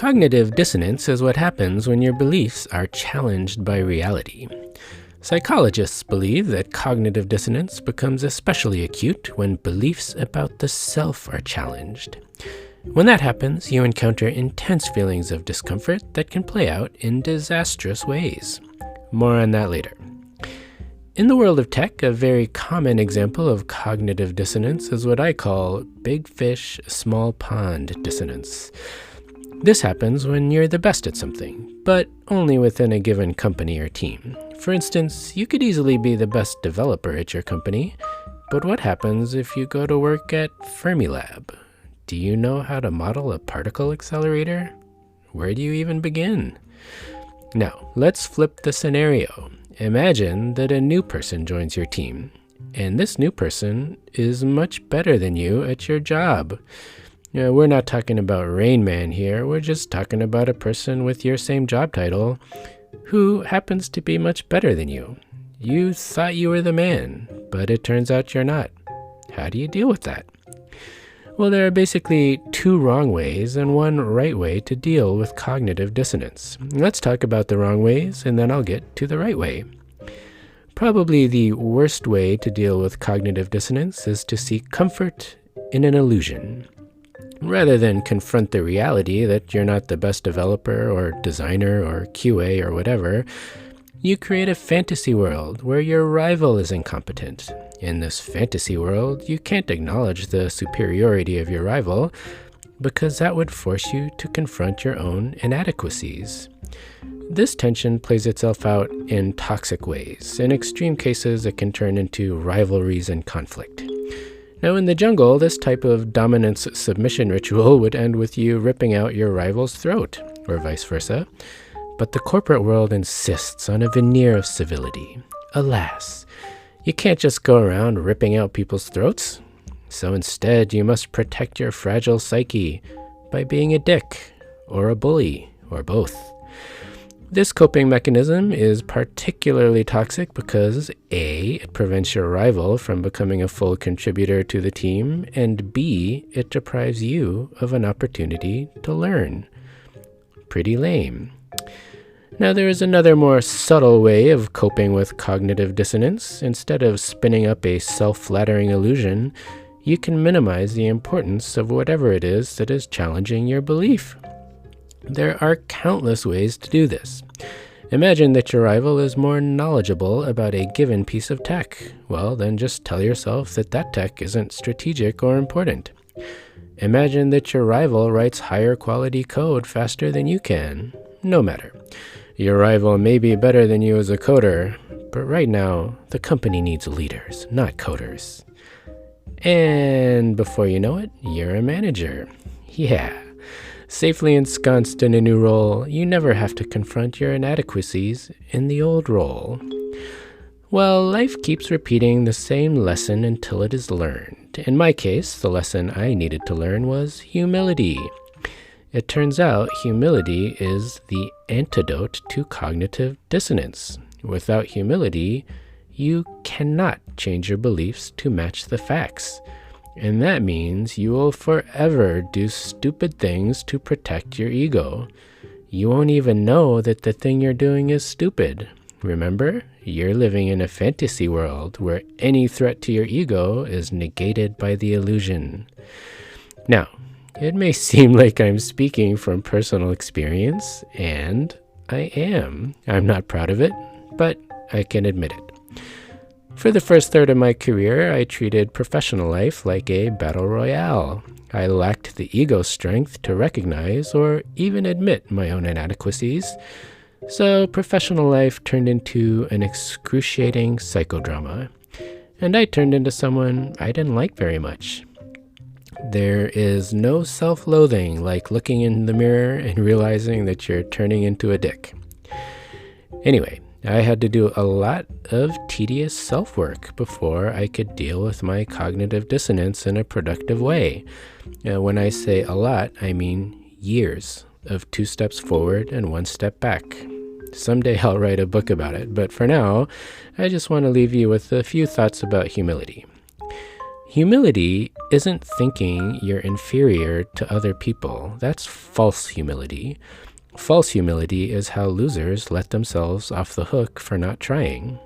Cognitive dissonance is what happens when your beliefs are challenged by reality. Psychologists believe that cognitive dissonance becomes especially acute when beliefs about the self are challenged. When that happens, you encounter intense feelings of discomfort that can play out in disastrous ways. More on that later. In the world of tech, a very common example of cognitive dissonance is what I call big fish, small pond dissonance. This happens when you're the best at something, but only within a given company or team. For instance, you could easily be the best developer at your company, but what happens if you go to work at Fermilab? Do you know how to model a particle accelerator? Where do you even begin? Now, let's flip the scenario. Imagine that a new person joins your team, and this new person is much better than you at your job. We're not talking about Rain Man here, we're just talking about a person with your same job title who happens to be much better than you. You thought you were the man, but it turns out you're not. How do you deal with that? Well, there are basically two wrong ways and one right way to deal with cognitive dissonance. Let's talk about the wrong ways, and then I'll get to the right way. Probably the worst way to deal with cognitive dissonance is to seek comfort in an illusion. Rather than confront the reality that you're not the best developer or designer or QA or whatever, you create a fantasy world where your rival is incompetent. In this fantasy world, you can't acknowledge the superiority of your rival because that would force you to confront your own inadequacies. This tension plays itself out in toxic ways. In extreme cases, it can turn into rivalries and conflict. Now, in the jungle, this type of dominance-submission ritual would end with you ripping out your rival's throat, or vice versa. But the corporate world insists on a veneer of civility. Alas, you can't just go around ripping out people's throats. So instead, you must protect your fragile psyche by being a dick, or a bully, or both. This coping mechanism is particularly toxic because A, it prevents your rival from becoming a full contributor to the team, and B, it deprives you of an opportunity to learn. Pretty lame. Now, there is another more subtle way of coping with cognitive dissonance. Instead of spinning up a self-flattering illusion, you can minimize the importance of whatever it is that is challenging your belief. There are countless ways to do this. Imagine that your rival is more knowledgeable about a given piece of tech. Well, then just tell yourself that that tech isn't strategic or important. Imagine that your rival writes higher quality code faster than you can. No matter. Your rival may be better than you as a coder, but right now, the company needs leaders, not coders. And before you know it, you're a manager. Yeah. Safely ensconced in a new role, you never have to confront your inadequacies in the old role. Well, life keeps repeating the same lesson until it is learned. In my case, the lesson I needed to learn was humility. It turns out humility is the antidote to cognitive dissonance. Without humility, you cannot change your beliefs to match the facts. And that means you will forever do stupid things to protect your ego. You won't even know that the thing you're doing is stupid. Remember, you're living in a fantasy world where any threat to your ego is negated by the illusion. Now, it may seem like I'm speaking from personal experience, and I am. I'm not proud of it, but I can admit it. For the first third of my career, I treated professional life like a battle royale. I lacked the ego strength to recognize or even admit my own inadequacies, so professional life turned into an excruciating psychodrama, and I turned into someone I didn't like very much. There is no self-loathing like looking in the mirror and realizing that you're turning into a dick. Anyway, I had to do a lot of tedious self-work before I could deal with my cognitive dissonance in a productive way. When I say a lot, I mean years of 2 steps forward and 1 step back. Someday I'll write a book about it, but for now, I just want to leave you with a few thoughts about humility. Humility isn't thinking you're inferior to other people. That's false humility. False humility is how losers let themselves off the hook for not trying.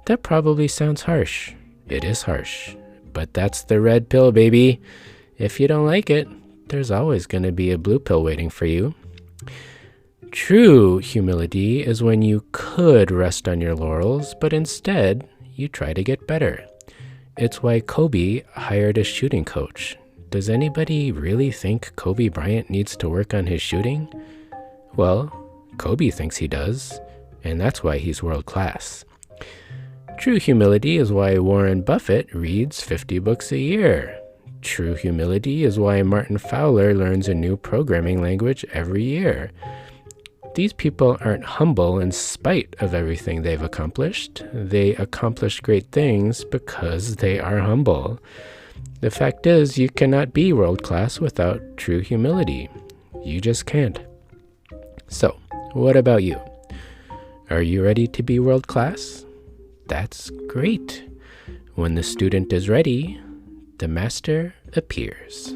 That probably sounds harsh. It is harsh. But that's the red pill, baby. If you don't like it, there's always going to be a blue pill waiting for you. True humility is when you could rest on your laurels, but instead you try to get better. It's why Kobe hired a shooting coach. Does anybody really think Kobe Bryant needs to work on his shooting? Well, Kobe thinks he does, and that's why he's world class. True humility is why Warren Buffett reads 50 books a year. True humility is why Martin Fowler learns a new programming language every year. These people aren't humble in spite of everything they've accomplished. They accomplish great things because they are humble. The fact is, you cannot be world-class without true humility. You just can't. So, what about you? Are you ready to be world-class? That's great. When the student is ready, the master appears.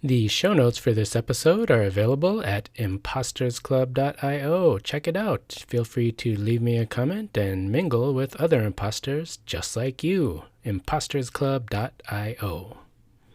The show notes for this episode are available at impostersclub.io. Check it out. Feel free to leave me a comment and mingle with other imposters just like you. impostersclub.io.